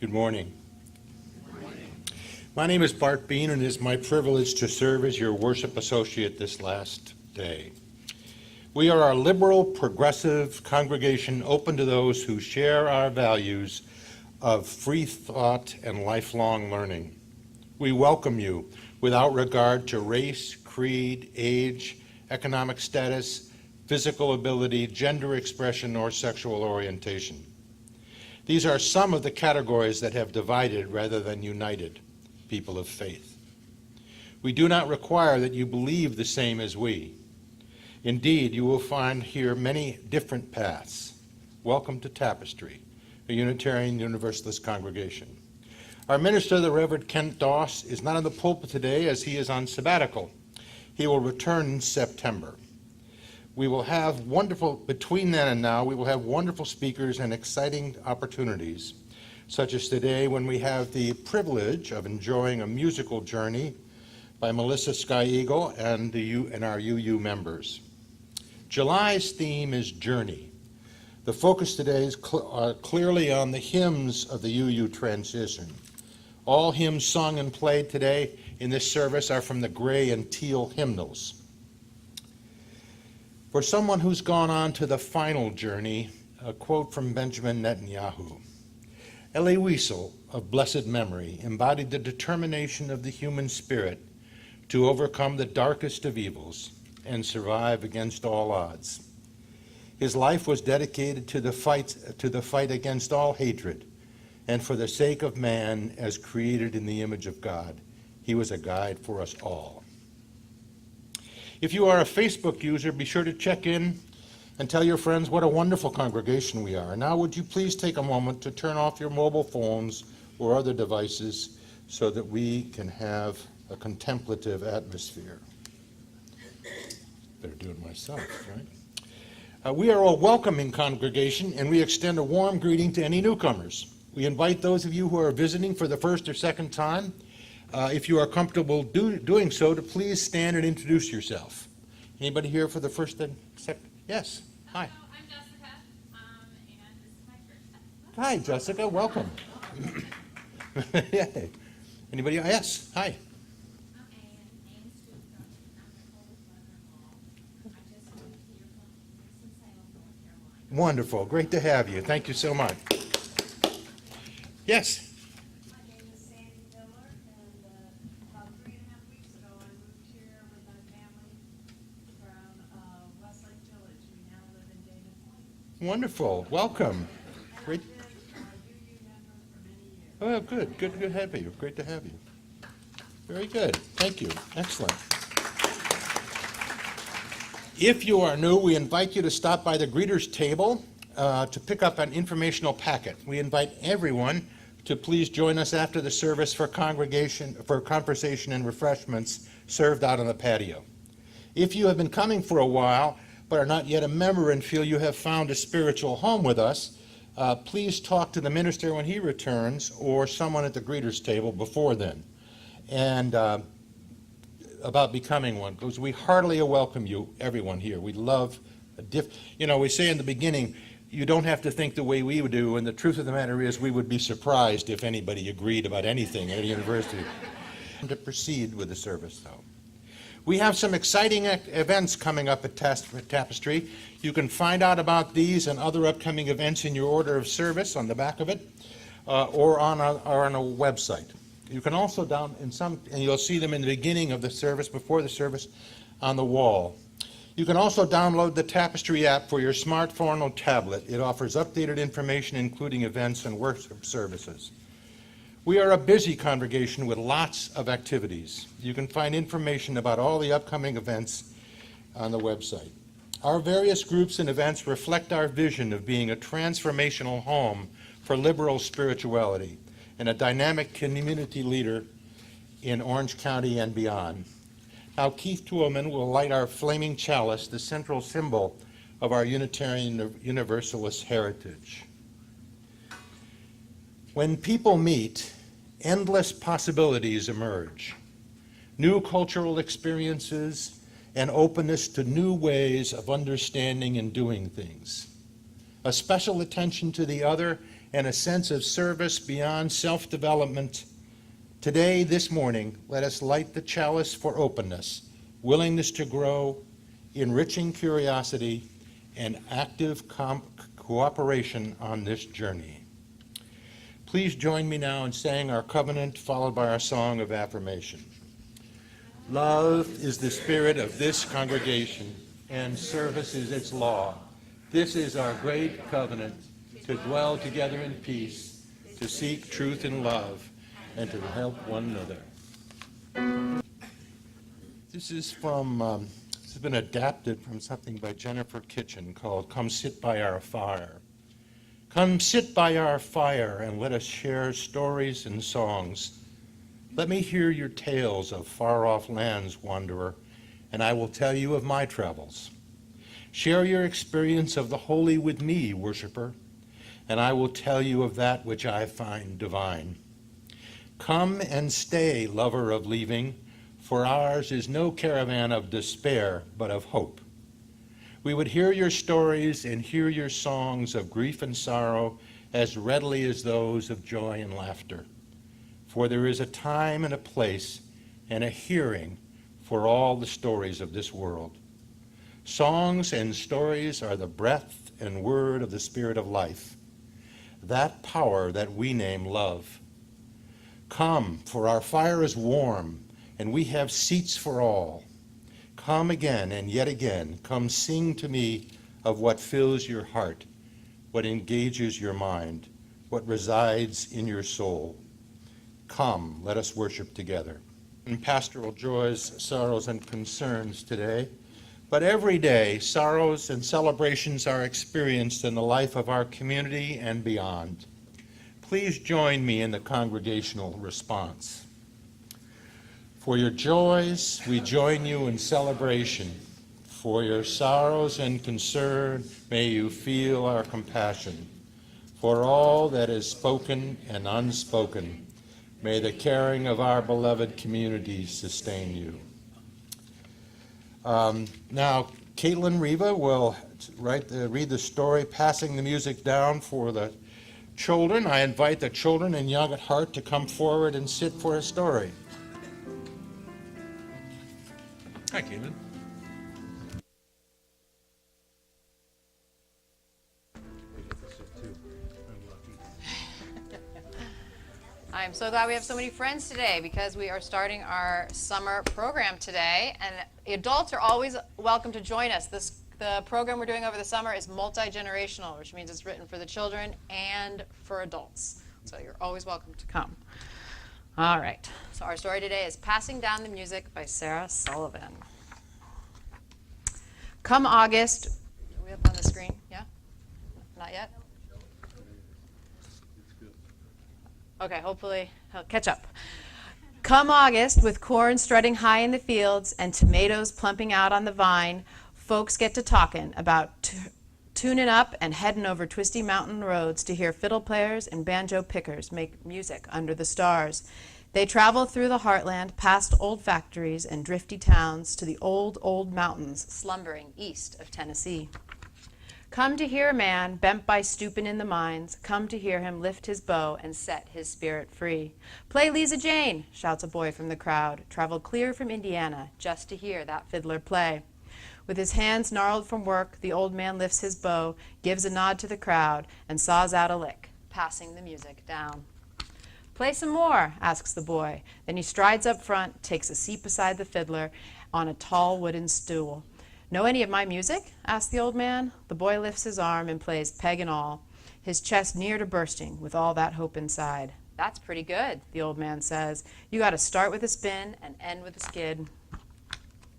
Good morning. My name is Bart Bean, and it is my privilege to serve as your worship associate this last day. We are a liberal, progressive congregation open to those who share our values of free thought and lifelong learning. We welcome you without regard to race, creed, age, economic status, physical ability, gender expression, or sexual orientation. These are some of the categories that have divided rather than united people of faith. We do not require that you believe the same as we. Indeed, you will find here many different paths. Welcome to Tapestry, a Unitarian Universalist congregation. Our minister, the Reverend Kent Doss, is not in the pulpit today as he is on sabbatical. He will return in September. We will have between then and now, we will have wonderful speakers and exciting opportunities, such as today when we have the privilege of enjoying a musical journey by Melissa Sky Eagle and our UU members. July's theme is Journey. The focus today is clearly on the hymns of the UU transition. All hymns sung and played today in this service are from the gray and teal hymnals. For someone who's gone on to the final journey, a quote from Benjamin Netanyahu. Elie Wiesel, of blessed memory, embodied the determination of the human spirit to overcome the darkest of evils and survive against all odds. His life was dedicated to the fight against all hatred, and for the sake of man as created in the image of God. He was a guide for us all. If you are a Facebook user, be sure to check in and tell your friends what a wonderful congregation we are. Now, would you please take a moment to turn off your mobile phones or other devices so that we can have a contemplative atmosphere. Better do it myself, right? We are a welcoming congregation, and we extend a warm greeting to any newcomers. We invite those of you who are visiting for the first or second time, if you are comfortable doing so, to please stand and introduce yourself. Anybody here for the first and second? Yes. Hi. Hello, I'm Jessica, and this is my first time. Hi, Jessica. Welcome. Yay. Anybody? Yes. Hi. Wonderful. Great to have you. Thank you so much. Yes. My name is Sandy Miller, and about 3.5 weeks ago, I moved here with my family from Westlake Village. We now live in Dana Point. Wonderful. Welcome. Great. I've been a UU member for many years. Oh, good. Good to have you. Great to have you. Very good. Thank you. Excellent. If you are new, we invite you to stop by the greeters table to pick up an informational packet. We invite everyone to please join us after the service for conversation and refreshments served out on the patio. If you have been coming for a while but are not yet a member and feel you have found a spiritual home with us, please talk to the minister when he returns or someone at the greeters table before then. And about becoming one, because we heartily welcome you, everyone here. We love, we say in the beginning, you don't have to think the way we would do, and the truth of the matter is we would be surprised if anybody agreed about anything at a university. To proceed with the service, though. We have some exciting events coming up at Tapestry. You can find out about these and other upcoming events in your order of service on the back of it, or on a website. You can also and you'll see them in the beginning of the service, before the service, on the wall. You can also download the Tapestry app for your smartphone or tablet. It offers updated information, including events and worship services. We are a busy congregation with lots of activities. You can find information about all the upcoming events on the website. Our various groups and events reflect our vision of being a transformational home for liberal spirituality and a dynamic community leader in Orange County and beyond. Now, Keith Toolman will light our flaming chalice, the central symbol of our Unitarian Universalist heritage. When people meet, endless possibilities emerge. New cultural experiences and openness to new ways of understanding and doing things. A special attention to the other and a sense of service beyond self-development. Today, this morning, let us light the chalice for openness, willingness to grow, enriching curiosity, and active cooperation on this journey. Please join me now in saying our covenant, followed by our song of affirmation. Love is the spirit of this congregation, and service is its law. This is our great covenant, to dwell together in peace, to seek truth and love, and to help one another. This is from, this has been adapted from something by Jennifer Kitchen called Come Sit by Our Fire. Come sit by our fire and let us share stories and songs. Let me hear your tales of far-off lands, wanderer, and I will tell you of my travels. Share your experience of the holy with me, worshiper, and I will tell you of that which I find divine. Come and stay, lover of leaving, for ours is no caravan of despair, but of hope. We would hear your stories and hear your songs of grief and sorrow as readily as those of joy and laughter. For there is a time and a place and a hearing for all the stories of this world. Songs and stories are the breath and word of the Spirit of life, that power that we name love. Come, for our fire is warm, and we have seats for all. Come again and yet again, come sing to me of what fills your heart, what engages your mind, what resides in your soul. Come, let us worship together. In pastoral joys, sorrows, and concerns today, but every day, sorrows and celebrations are experienced in the life of our community and beyond. Please join me in the congregational response. For your joys, we join you in celebration. For your sorrows and concern, may you feel our compassion. For all that is spoken and unspoken, may the caring of our beloved community sustain you. Now, Caitlin Riva will read the story, Passing the Music Down, for the children. I invite the children and young at heart to come forward and sit for a story. Hi, Caitlin. I'm so glad we have so many friends today because we are starting our summer program today, and adults are always welcome to join us. The program we're doing over the summer is multi-generational, which means it's written for the children and for adults. So you're always welcome to come. All right, so our story today is Passing Down the Music by Sarah Sullivan. Come August, are we up on the screen? Yeah? Not yet? Okay, hopefully he'll catch up. Come August, with corn strutting high in the fields and tomatoes plumping out on the vine, folks get to talking about tuning up and heading over twisty mountain roads to hear fiddle players and banjo pickers make music under the stars. They travel through the heartland, past old factories and drifty towns to the old, old mountains slumbering east of Tennessee. Come to hear a man bent by stooping in the mines. Come to hear him lift his bow and set his spirit free. Play Lisa Jane, shouts a boy from the crowd, traveled clear from Indiana just to hear that fiddler play. With his hands gnarled from work, the old man lifts his bow, gives a nod to the crowd, and saws out a lick, passing the music down. Play some more, asks the boy. Then he strides up front, takes a seat beside the fiddler on a tall wooden stool. Know any of my music? Asks the old man. The boy lifts his arm and plays Peg and All, his chest near to bursting with all that hope inside. That's pretty good, the old man says. You got to start with a spin and end with a skid.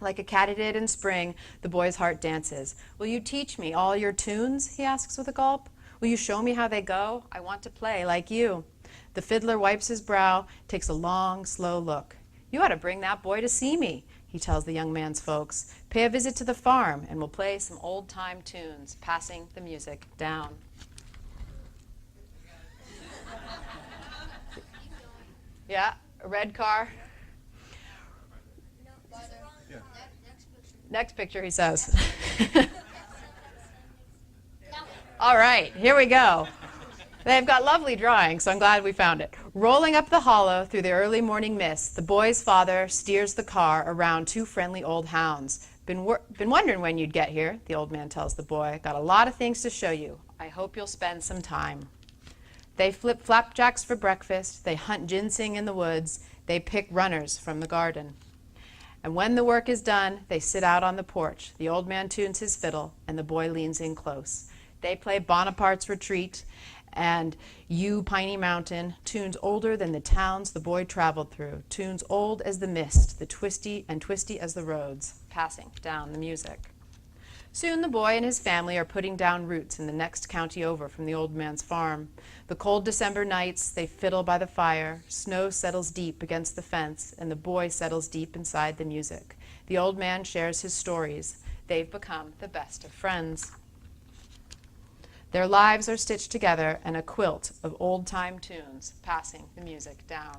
Like a katydid in spring, the boy's heart dances. Will you teach me all your tunes? He asks with a gulp. Will you show me how they go? I want to play like you. The fiddler wipes his brow, takes a long, slow look. You ought to bring that boy to see me, he tells the young man's folks. Pay a visit to the farm, and we'll play some old-time tunes, passing the music down. Yeah, a red car. Next picture, he says. All right, here we go. They've got lovely drawings, so I'm glad we found it. Rolling up the hollow through the early morning mist, the boy's father steers the car around two friendly old hounds. Been wondering when you'd get here, the old man tells the boy. Got a lot of things to show you. I hope you'll spend some time. They flip flapjacks for breakfast. They hunt ginseng in the woods. They pick runners from the garden. And when the work is done, they sit out on the porch. The old man tunes his fiddle, and the boy leans in close. They play Bonaparte's Retreat and You Piney Mountain, tunes older than the towns the boy traveled through, tunes old as the mist, the twisty as the roads, passing down the music. Soon the boy and his family are putting down roots in the next county over from the old man's farm. The cold December nights, they fiddle by the fire. Snow settles deep against the fence, and the boy settles deep inside the music. The old man shares his stories. They've become the best of friends. Their lives are stitched together in a quilt of old-time tunes, passing the music down.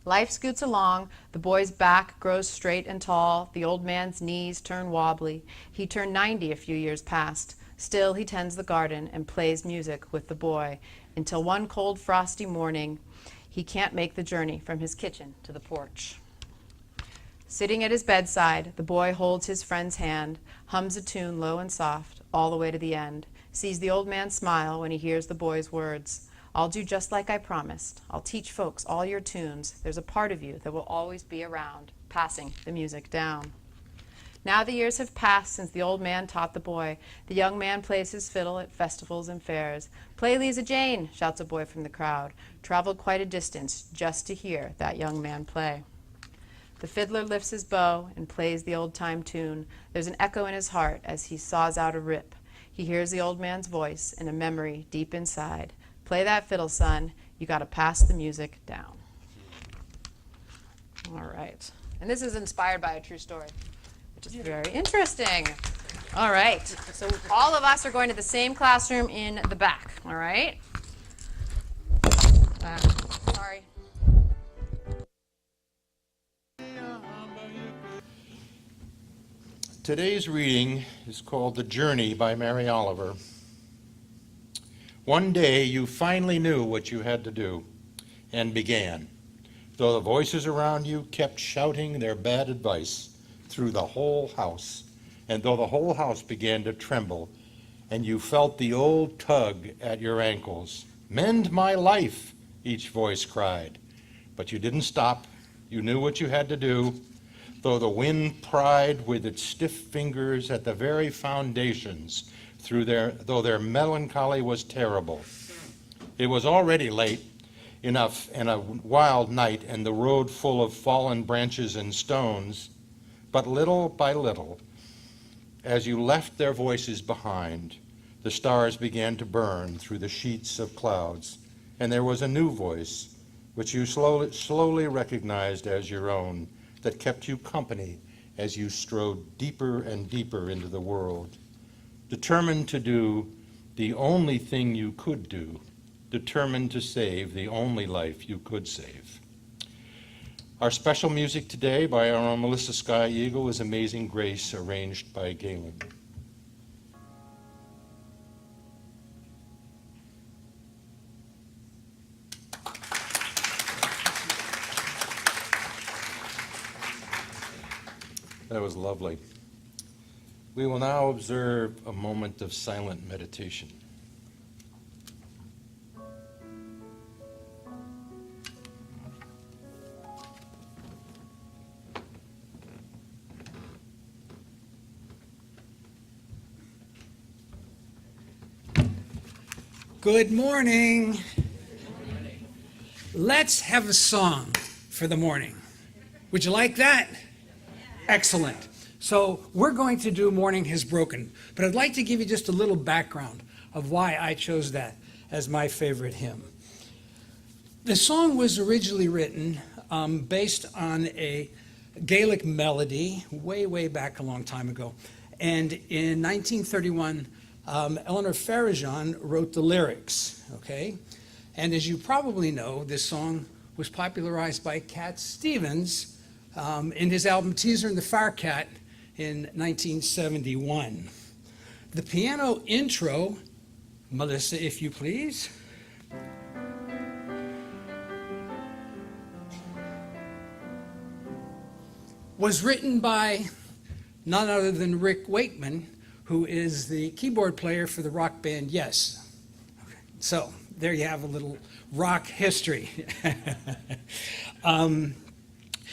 Life scoots along. The boy's back grows straight and tall. The old man's knees turn wobbly. He turned 90 a few years past. Still, he tends the garden and plays music with the boy until one cold, frosty morning, he can't make the journey from his kitchen to the porch. Sitting at his bedside, the boy holds his friend's hand, hums a tune low and soft, all the way to the end, sees the old man smile when he hears the boy's words. I'll do just like I promised. I'll teach folks all your tunes. There's a part of you that will always be around, passing the music down. Now the years have passed since the old man taught the boy. The young man plays his fiddle at festivals and fairs. Play Lisa Jane, shouts a boy from the crowd. Traveled quite a distance just to hear that young man play. The fiddler lifts his bow and plays the old-time tune. There's an echo in his heart as he saws out a rip. He hears the old man's voice and a memory deep inside. Play that fiddle, son. You got to pass the music down. All right. And this is inspired by a true story, which is very interesting. All right. So all of us are going to the same classroom in the back. All right. Sorry. Today's reading is called The Journey by Mary Oliver. One day you finally knew what you had to do and began, though the voices around you kept shouting their bad advice through the whole house, and though the whole house began to tremble, and you felt the old tug at your ankles. Mend my life, each voice cried. But you didn't stop. You knew what you had to do, though the wind pried with its stiff fingers at the very foundations, though their melancholy was terrible. It was already late enough and a wild night, and the road full of fallen branches and stones. But little by little, as you left their voices behind, the stars began to burn through the sheets of clouds, and there was a new voice, which you slowly recognized as your own, that kept you company as you strode deeper and deeper into the world. Determined to do the only thing you could do, determined to save the only life you could save. Our special music today by our own Melissa Sky Eagle is Amazing Grace, arranged by Galen. That was lovely. We will now observe a moment of silent meditation. Good morning. Let's have a song for the morning. Would you like that? Excellent. So we're going to do Morning Has Broken, but I'd like to give you just a little background of why I chose that as my favorite hymn. The song was originally written based on a Gaelic melody way back a long time ago. And in 1931, Eleanor Farragon wrote the lyrics, okay? And as you probably know, this song was popularized by Cat Stevens in his album Teaser and the Firecat in 1971. The piano intro Melissa, if you please. Was written by none other than Rick Wakeman, who is the keyboard player for the rock band Yes. Okay. So there you have a little rock history.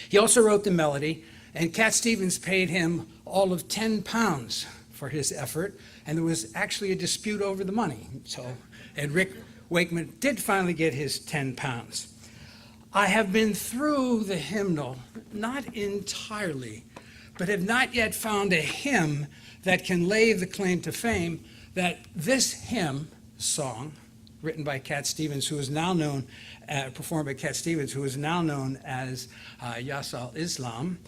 He also wrote the melody, and Cat Stevens paid him all of £10 for his effort, and there was actually a dispute over the money. And Rick Wakeman did finally get his £10. I have been through the hymnal, not entirely, but have not yet found a hymn that can lay the claim to fame that this hymn song, written by Cat Stevens, who is now known, performed by Cat Stevens, who is now known as Yas al-Islam,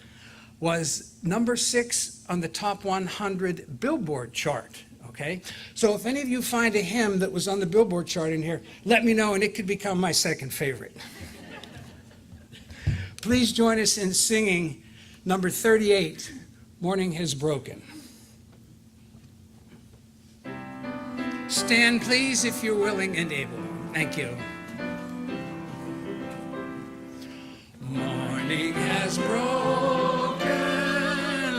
was number 6 on the top 100 Billboard chart. Okay, so if any of you find a hymn that was on the Billboard chart in here, let me know, and it could become my second favorite. Please join us in singing number 38, Morning Has Broken. Stand, please, if you're willing and able. Thank you. Morning has broken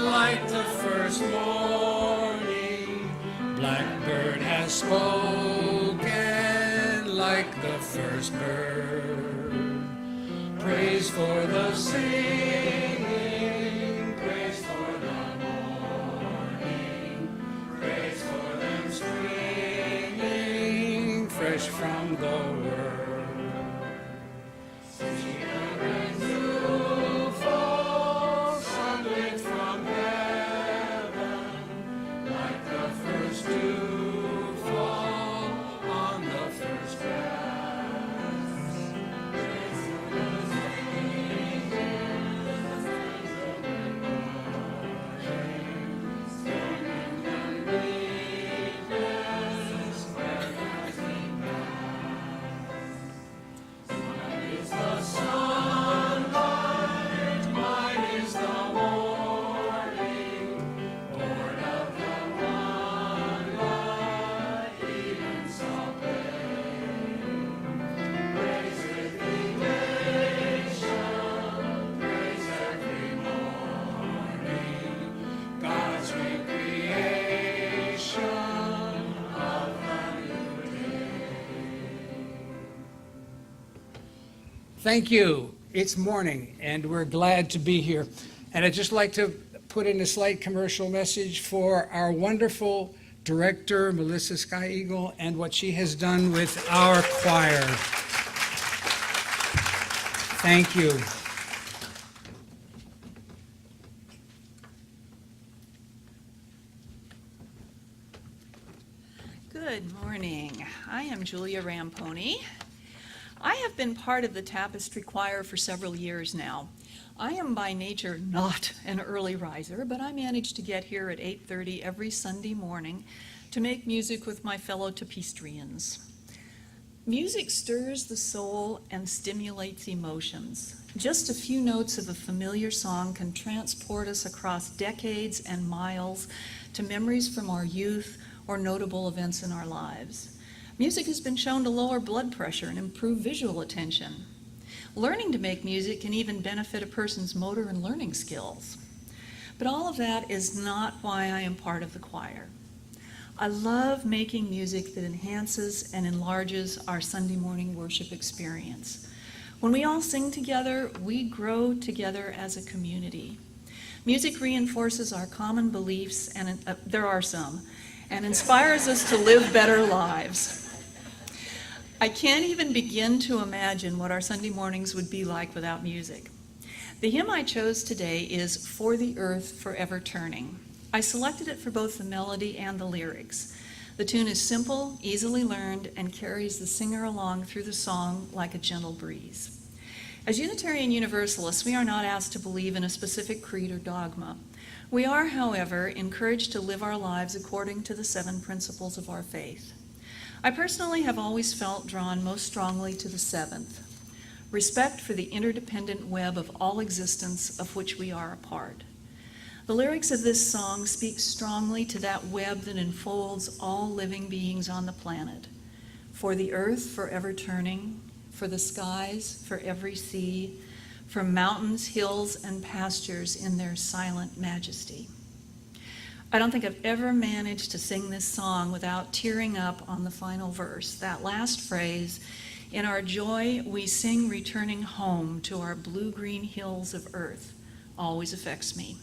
like the first morning. Blackbird has spoken like the first bird. Praise for the singing, praise for the morning, praise for them springing fresh from the word. See the brand new fall, sunlit from heaven, like the first dew fall on the first grass. Thank you. It's morning, and we're glad to be here. And I'd just like to put in a slight commercial message for our wonderful director, Melissa Sky Eagle, and what she has done with our choir. Thank you. Good morning. I am Julia Ramponi. I have been part of the Tapestry choir for several years now. I am by nature not an early riser, but I manage to get here at 8:30 every Sunday morning to make music with my fellow Tapestrians. Music stirs the soul and stimulates emotions. Just a few notes of a familiar song can transport us across decades and miles to memories from our youth or notable events in our lives. Music has been shown to lower blood pressure and improve visual attention. Learning to make music can even benefit a person's motor and learning skills. But all of that is not why I am part of the choir. I love making music that enhances and enlarges our Sunday morning worship experience. When we all sing together, we grow together as a community. Music reinforces our common beliefs, and there are some, and inspires us to live better lives. I can't even begin to imagine what our Sunday mornings would be like without music. The hymn I chose today is For the Earth Forever Turning. I selected it for both the melody and the lyrics. The tune is simple, easily learned, and carries the singer along through the song like a gentle breeze. As Unitarian Universalists, we are not asked to believe in a specific creed or dogma. We are, however, encouraged to live our lives according to the 7 principles of our faith. I personally have always felt drawn most strongly to the 7th, respect for the interdependent web of all existence of which we are a part. The lyrics of this song speak strongly to that web that enfolds all living beings on the planet. For the earth forever turning, for the skies, for every sea, for mountains, hills, and pastures in their silent majesty. I don't think I've ever managed to sing this song without tearing up on the final verse. That last phrase, in our joy we sing returning home to our blue-green hills of earth, always affects me.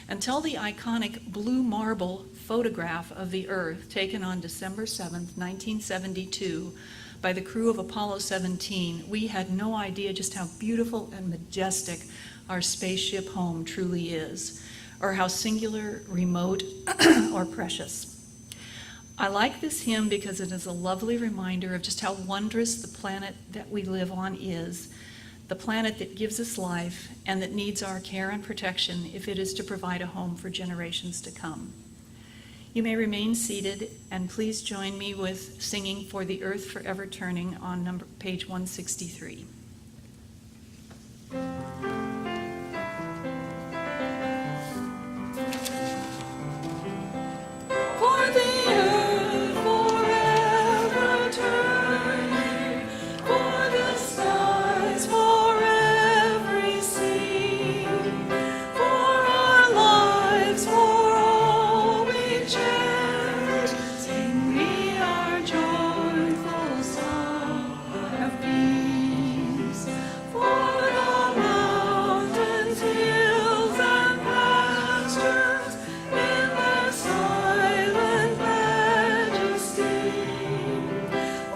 Until the iconic blue marble photograph of the Earth taken on December 7th, 1972 by the crew of Apollo 17, we had no idea just how beautiful and majestic our spaceship home truly is, or how singular, remote, or precious. I like this hymn because it is a lovely reminder of just how wondrous the planet that we live on is, the planet that gives us life and that needs our care and protection if it is to provide a home for generations to come. You may remain seated, and please join me with singing For the Earth Forever Turning on page 163. For the earth forever turning, for the skies for every sea, for our lives, for all we cherish, sing we our joyful song of peace. For the mountains, hills, and pastures in their silent majesty,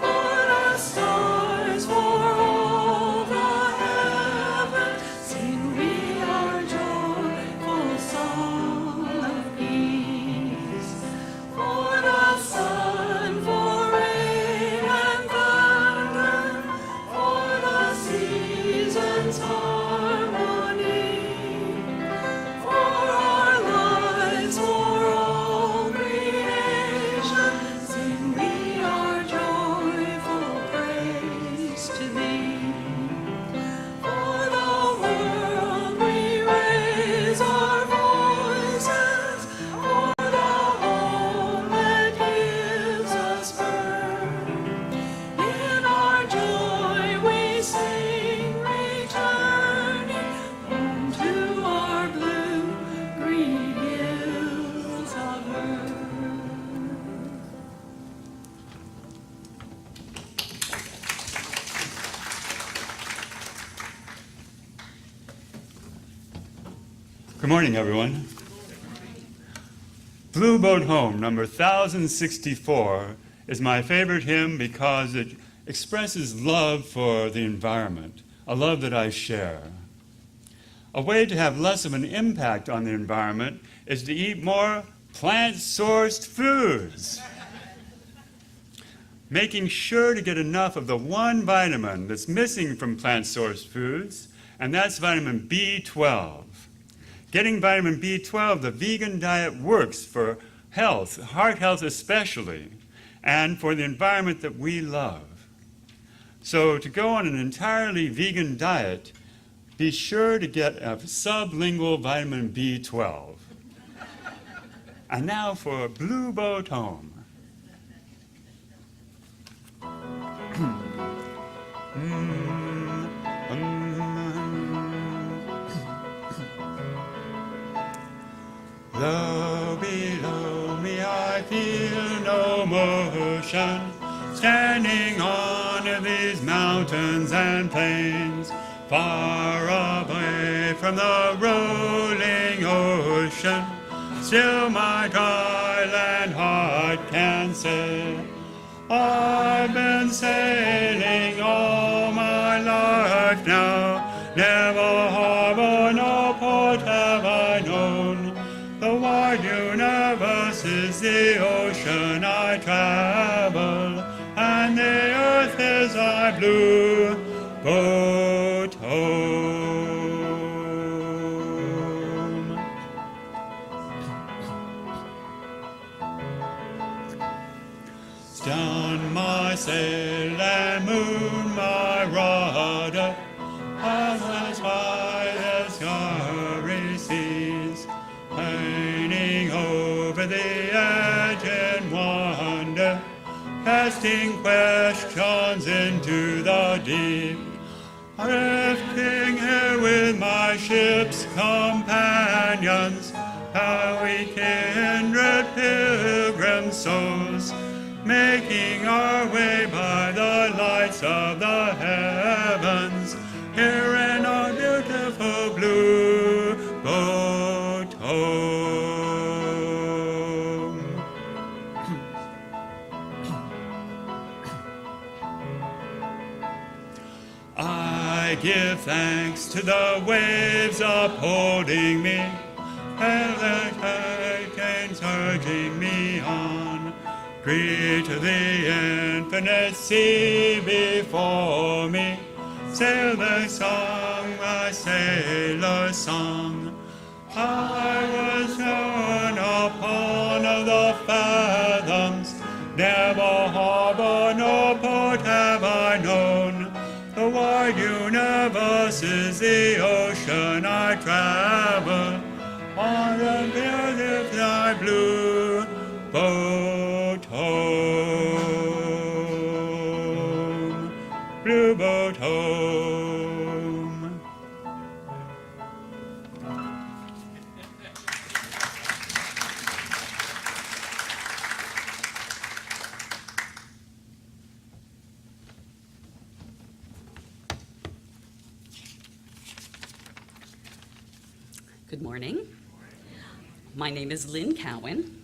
for the stars, for all the heaven, sing we our joyful song of peace. For the sun, for rain and thunder, for the seasons' harmony, for our lives, for all creation, sing we our joyful praise to thee. For the world we raise our voices, for the home that gives us birth. In our joy we sing, returning home to our blue-green hills of earth. Good morning, everyone. Blue Boat Home, number 1064, is my favorite hymn because it expresses love for the environment, a love that I share. A way to have less of an impact on the environment is to eat more plant-sourced foods. Making sure to get enough of the one vitamin that's missing from plant-sourced foods, and that's vitamin B12. Getting vitamin B12, the vegan diet works for health, heart health especially, and for the environment that we love. So to go on an entirely vegan diet, be sure to get a sublingual vitamin B12. And now for Blue Boat Home. Low below me I feel no motion, standing on these mountains and plains, far away from the rolling ocean. Still my dry heart can say, I've been sailing all my life now, never harbor nor port have I known. The wide universe is the ocean I travel, and the earth is our blue boat home. Down my sail and moon my rudder, as by the starry seas. to the edge in wonder, casting questions into the deep. Drifting here with my ship's companions, how we kindred pilgrim souls, making our way by the lights of the heavens, here in our beautiful blue boat home. I give thanks to the waves upholding me, and the hurricanes urging me on. Greet to the infinite sea before me, sail the song, my sailor's song. I was born upon the fathoms, never harbor nor port have I known. The wide universe is the ocean I travel, on the billows of thy blue boat home, blue boat home. Good morning. My name is Lynn Cowan,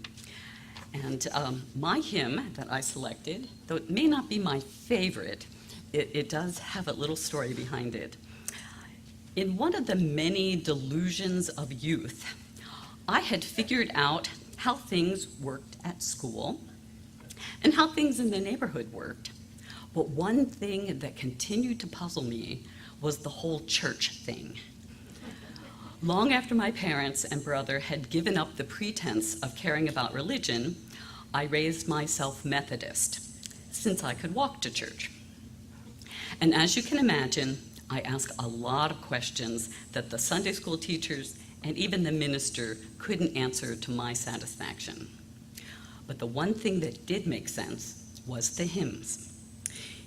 and my hymn that I selected, though it may not be my favorite, it does have a little story behind it. In one of the many delusions of youth, I had figured out how things worked at school and how things in the neighborhood worked. But one thing that continued to puzzle me was the whole church thing. Long after my parents and brother had given up the pretense of caring about religion, I raised myself Methodist, since I could walk to church. And as you can imagine, I asked a lot of questions that the Sunday school teachers and even the minister couldn't answer to my satisfaction. But the one thing that did make sense was the hymns.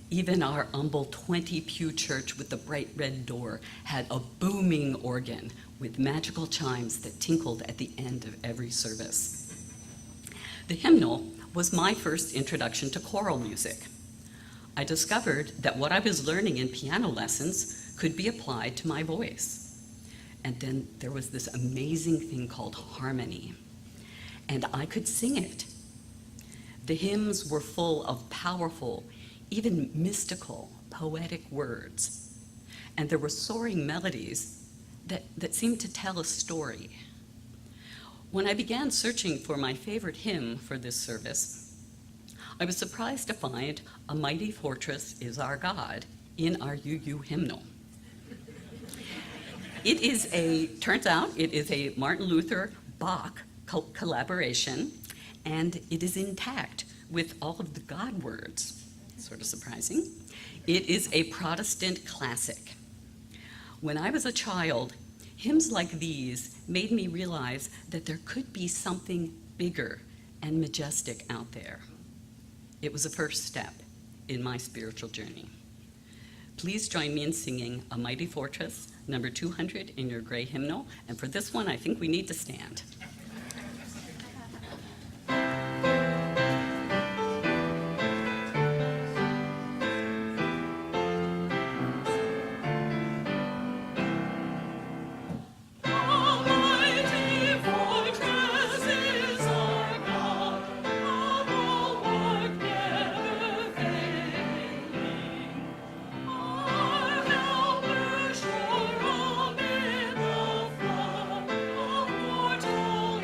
Even our humble 20-pew church with the bright red door had a booming organ with magical chimes that tinkled at the end of every service. The hymnal was my first introduction to choral music. I discovered that what I was learning in piano lessons could be applied to my voice. And then there was this amazing thing called harmony, and I could sing it. The hymns were full of powerful, even mystical, poetic words, and there were soaring melodies that seemed to tell a story. When I began searching for my favorite hymn for this service, I was surprised to find "A Mighty Fortress Is Our God" in our UU hymnal. Turns out it is a Martin Luther Bach collaboration, and it is intact with all of the God words. Sort of surprising. It is a Protestant classic. When I was a child, hymns like these made me realize that there could be something bigger and majestic out there. It was a first step in my spiritual journey. Please join me in singing "A Mighty Fortress," number 200 in your gray hymnal. And for this one, I think we need to stand. Sure, amid the flood of mortal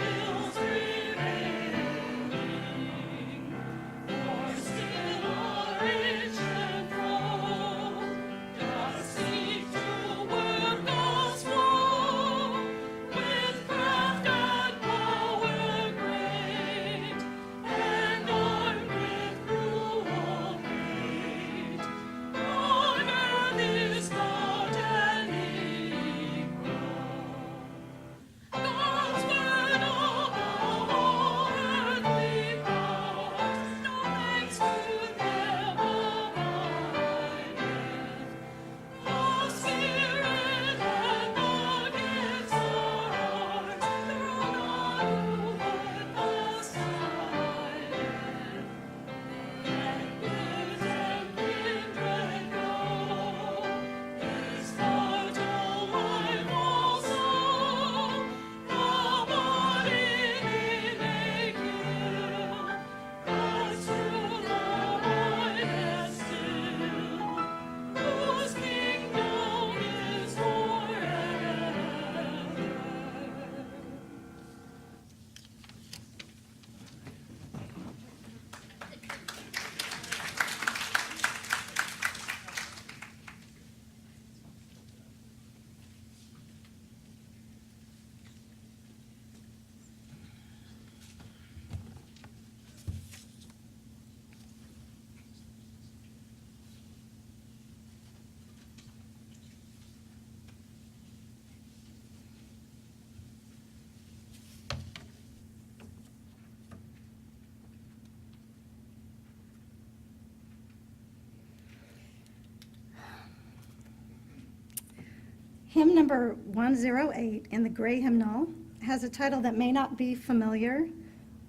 Hymn number 108 in the Gray Hymnal has a title that may not be familiar,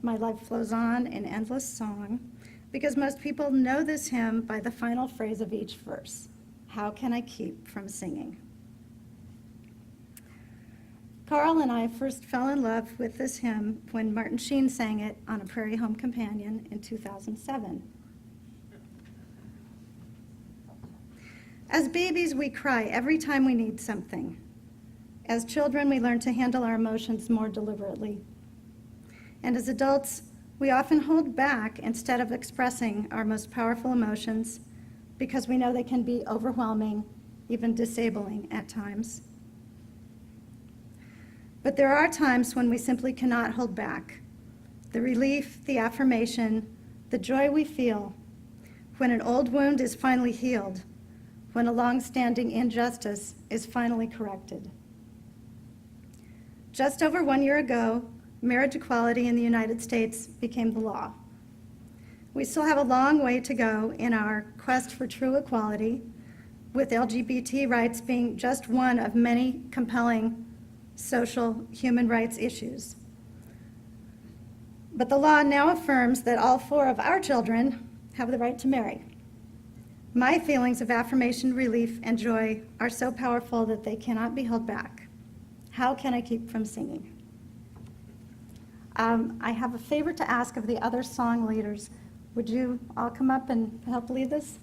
My Life Flows On in Endless Song, because most people know this hymn by the final phrase of each verse, How can I keep from singing? Carl and I first fell in love with this hymn when Martin Sheen sang it on a Prairie Home Companion in 2007. As babies, we cry every time we need something. As children, we learn to handle our emotions more deliberately. And as adults, we often hold back instead of expressing our most powerful emotions because we know they can be overwhelming, even disabling at times. But there are times when we simply cannot hold back. The relief, the affirmation, the joy we feel when an old wound is finally healed, when a long-standing injustice is finally corrected. Just over 1 year ago, marriage equality in the United States became the law. We still have a long way to go in our quest for true equality, with LGBT rights being just one of many compelling social human rights issues. But the law now affirms that all 4 of our children have the right to marry. My feelings of affirmation, relief, and joy are so powerful that they cannot be held back. How can I keep from singing? I have a favor to ask of the other song leaders. Would you all come up and help lead this?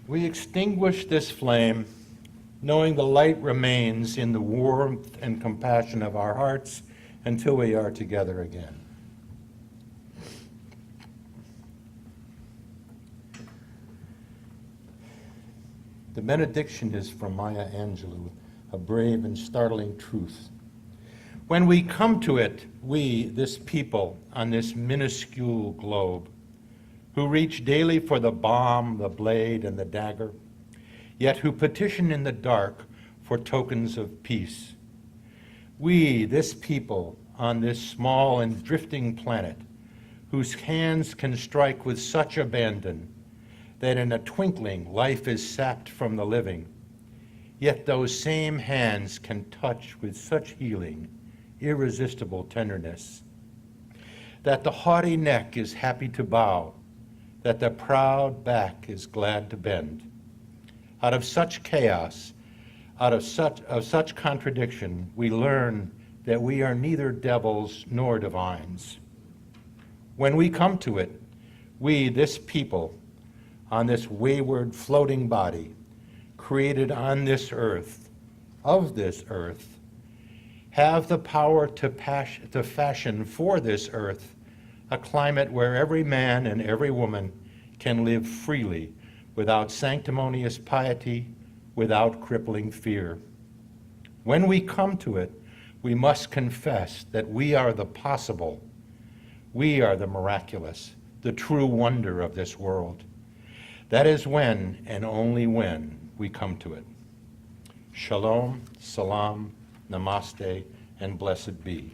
We extinguish this flame, knowing the light remains in the warmth and compassion of our hearts until we are together again. The benediction is from Maya Angelou, a brave and startling truth. When we come to it, we, this people on this minuscule globe, who reach daily for the bomb, the blade, and the dagger, yet who petition in the dark for tokens of peace. We, this people on this small and drifting planet, whose hands can strike with such abandon that in a twinkling life is sapped from the living, yet those same hands can touch with such healing, irresistible tenderness. that the haughty neck is happy to bow, that the proud back is glad to bend. Out of such chaos, out of such contradiction, we learn that we are neither devils nor divines. When we come to it, we, this people, on this wayward floating body, created on this earth, of this earth, have the power to fashion for this earth a climate where every man and every woman can live freely without sanctimonious piety, without crippling fear. When we come to it, we must confess that we are the possible, we are the miraculous, the true wonder of this world. That is when, and only when, we come to it. Shalom, salam, namaste, and blessed be.